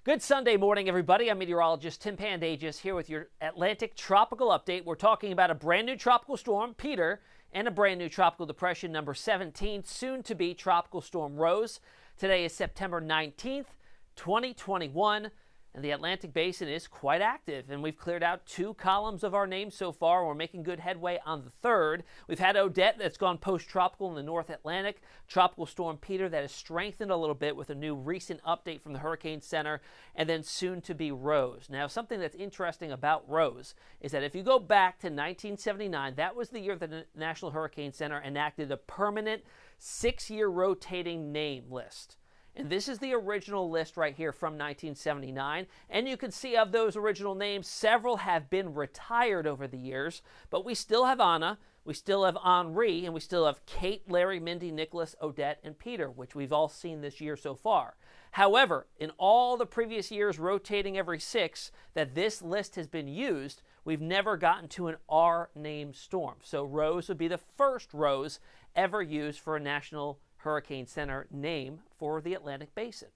Good Sunday morning, everybody. I'm meteorologist Tim Pandages here with your Atlantic tropical update. We're talking about a brand new tropical storm, Peter, and a brand new tropical depression, number 17, soon to be Tropical Storm Rose. Today is September 19th, 2021. And the Atlantic Basin is quite active, and we've cleared out 2 columns of our names so far. We're making good headway on the 3rd. We've had Odette that's gone post-tropical in the North Atlantic, Tropical Storm Peter that has strengthened a little bit with a new recent update from the Hurricane Center, and then soon to be Rose. Now, something that's interesting about Rose is that if you go back to 1979, that was the year that the National Hurricane Center enacted a permanent 6-year rotating name list. And this is the original list right here from 1979. And you can see of those original names, several have been retired over the years. But we still have Anna, we still have Henri, and we still have Kate, Larry, Mindy, Nicholas, Odette, and Peter, which we've all seen this year so far. However, in all the previous years, rotating every 6 that this list has been used, we've never gotten to an R-named storm. So Rose would be the first Rose ever used for a National Hurricane Center name for the Atlantic Basin.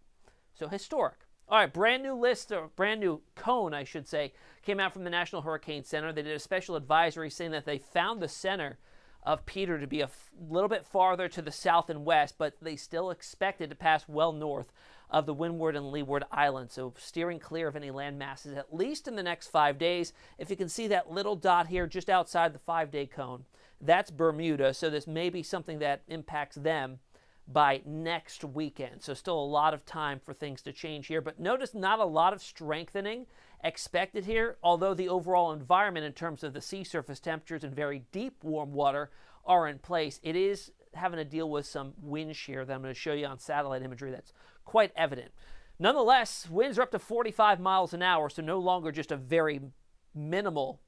So historic. All right, brand new list, or brand new cone, I should say, came out from the National Hurricane Center. They did a special advisory saying that they found the center of Peter to be a little bit farther to the south and west, but they still expected to pass well north of the Windward and Leeward Islands, so steering clear of any land masses, at least in the next 5 days. If you can see that little dot here just outside the 5-day cone, that's Bermuda, so this may be something that impacts them by next weekend. So still a lot of time for things to change here. But notice not a lot of strengthening expected here, although the overall environment in terms of the sea surface temperatures and very deep warm water are in place. It is having to deal with some wind shear that I'm going to show you on satellite imagery that's quite evident. Nonetheless, winds are up to 45 miles an hour, so no longer just a very minimal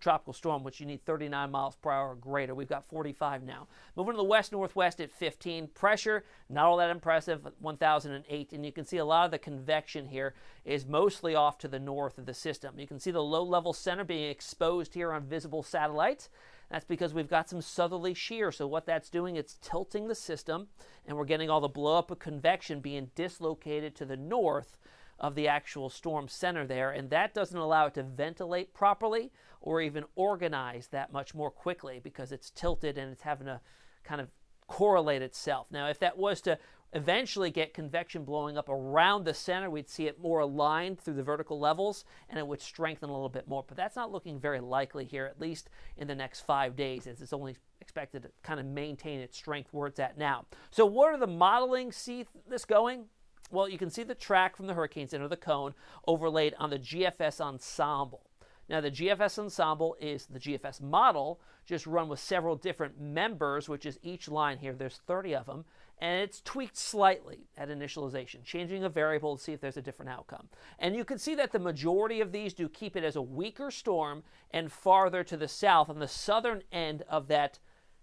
tropical storm, which you need 39 miles per hour or greater. We've got 45 now. Moving to the west-northwest at 15. Pressure, not all that impressive, 1,008. And you can see a lot of the convection here is mostly off to the north of the system. You can see the low-level center being exposed here on visible satellites. That's because we've got some southerly shear. So what that's doing, it's tilting the system, and we're getting all the blow-up of convection being dislocated to the north of the actual storm center there, and that doesn't allow it to ventilate properly or even organize that much more quickly because it's tilted and it's having to kind of correlate itself. Now, if that was to eventually get convection blowing up around the center, we'd see it more aligned through the vertical levels, and it would strengthen a little bit more. But that's not looking very likely here, at least in the next 5 days, as it's only expected to kind of maintain its strength where it's at now. So what are the modeling see this going? Well, you can see the track from the Hurricane Center, the cone, overlaid on the GFS ensemble. Now, the GFS ensemble is the GFS model, just run with several different members, which is each line here. There's 30 of them, and it's tweaked slightly at initialization, changing a variable to see if there's a different outcome. And you can see that the majority of these do keep it as a weaker storm and farther to the south on the southern end of that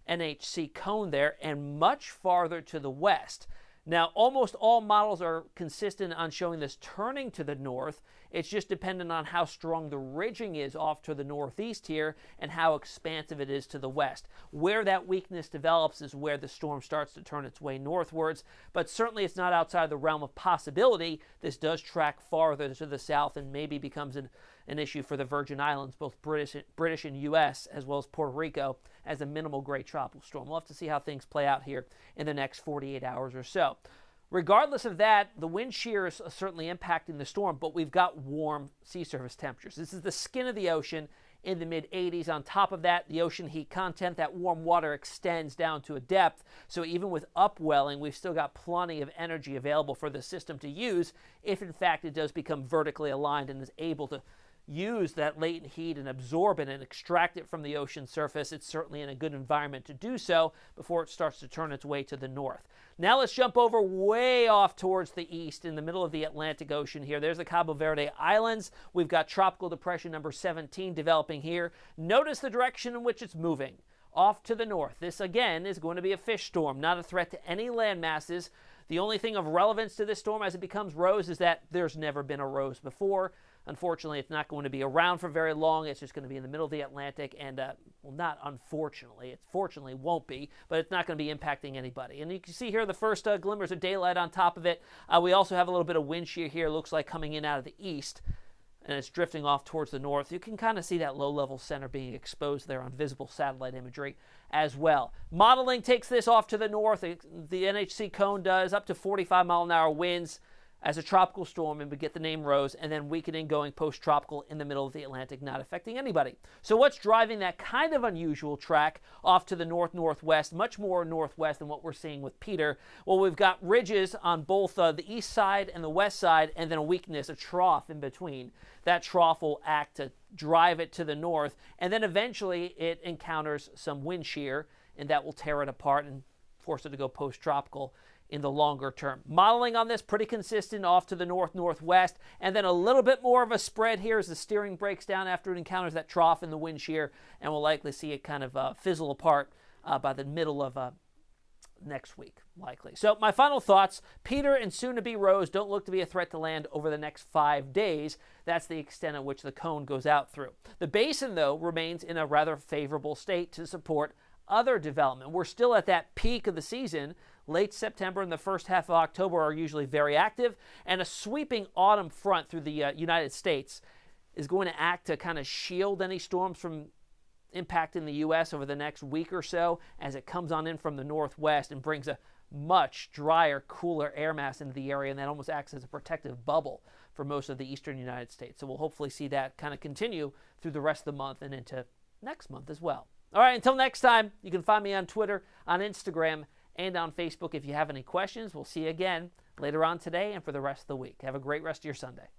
NHC cone there, and much farther to the west. Now, almost all models are consistent on showing this turning to the north. It's just dependent on how strong the ridging is off to the northeast here and how expansive it is to the west. Where that weakness develops is where the storm starts to turn its way northwards, but certainly it's not outside the realm of possibility. This does track farther to the south and maybe becomes an issue for the Virgin Islands, both British and U.S., as well as Puerto Rico, as a minimal grade tropical storm. We'll have to see how things play out here in the next 48 hours or so. Regardless of that, the wind shear is certainly impacting the storm, but we've got warm sea surface temperatures. This is the skin of the ocean in the mid-80s. On top of that, the ocean heat content, that warm water extends down to a depth. So even with upwelling, we've still got plenty of energy available for the system to use if, in fact, it does become vertically aligned and is able to use that latent heat and absorb it and extract it from the ocean surface. It's certainly in a good environment to do so before it starts to turn its way to the north. Now let's jump over way off towards the east in the middle of the Atlantic Ocean here. There's the Cabo Verde Islands. We've got Tropical Depression number 17 developing here. Notice the direction in which it's moving. Off to the north. This, again, is going to be a fish storm, not a threat to any land masses. The only thing of relevance to this storm as it becomes Rose is that there's never been a Rose before. Unfortunately, it's not going to be around for very long. It's just going to be in the middle of the Atlantic, and, well, not unfortunately. It fortunately won't be, but it's not going to be impacting anybody. And you can see here the first glimmers of daylight on top of it. We also have a little bit of wind shear here. Looks like coming in out of the east, and it's drifting off towards the north. You can kind of see that low-level center being exposed there on visible satellite imagery as well. Modeling takes this off to the north. The NHC cone does up to 45-mile-an-hour winds as a tropical storm, and we get the name Rose, and then weakening going post-tropical in the middle of the Atlantic, not affecting anybody. So what's driving that kind of unusual track off to the north-northwest, much more northwest than what we're seeing with Peter? Well, we've got ridges on both the east side and the west side, and then a weakness, a trough in between. That trough will act to drive it to the north, and then eventually it encounters some wind shear, and that will tear it apart and force it to go post-tropical in the longer term. Modeling on this pretty consistent off to the north-northwest, and then a little bit more of a spread here as the steering breaks down after it encounters that trough in the wind shear, and we'll likely see it kind of fizzle apart by the middle of next week, likely. So my final thoughts, Peter and soon-to-be Rose don't look to be a threat to land over the next 5 days. That's the extent at which the cone goes out through. The basin, though, remains in a rather favorable state to support other development. We're still at that peak of the season. Late September and the first half of October are usually very active, and a sweeping autumn front through the United States is going to act to kind of shield any storms from impacting the U.S. over the next week or so as it comes on in from the northwest and brings a much drier, cooler air mass into the area, and that almost acts as a protective bubble for most of the eastern United States. So we'll hopefully see that kind of continue through the rest of the month and into next month as well. All right, until next time, you can find me on Twitter, on Instagram, and on Facebook if you have any questions. We'll see you again later on today and for the rest of the week. Have a great rest of your Sunday.